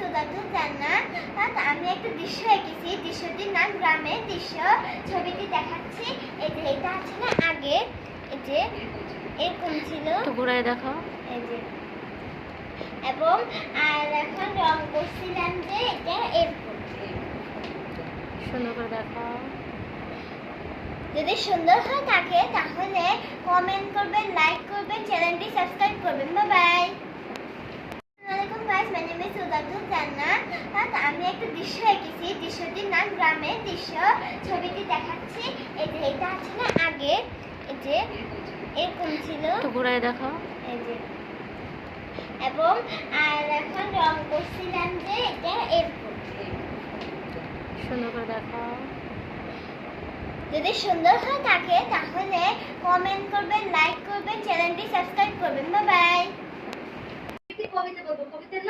সুদাতুল জান্নাত। আমি একটা দৃশ্য এঁকেছি, দৃশ্যটির নাম গ্রামের দৃশ্য। ছবিটি দেখাচ্ছি। এই যে এটা আছে না আগে, এই যে এরকম ছিল, তো ঘুরাই দেখো। এই যে, এবং আর এখন রং করছিলাম যে এটা এরকম। সুন্দর করে দেখো। যদি সুন্দর হয় থাকে তাহলে কমেন্ট করবেন, লাইক করবেন, চ্যানেলটি সাবস্ক্রাইব করবেন। Bye bye. আসসালামু আলাইকুম গাইস, মাই নেম ইজ সুদাতুল জান্নাত। আমি একটা দৃশ্য এঁকেছি, দৃশ্যটির নাম গ্রামের দৃশ্য। ছবিটি দেখাচ্ছি। এই যে এটা আছে না আগে, এই যে এরকম ছিল, তো ঘুরাই দেখো। এই যে, এবং আর এখন রং করছিলাম যে এটা এরকম। সুন্দর করে দেখো। যদি সুন্দর হয় থাকে তাহলে কমেন্ট করবেন, লাইক করবেন, চ্যানেলটি সাবস্ক্রাইব করবেন। Bye bye. কবিতা বলবো, কবিতার নাম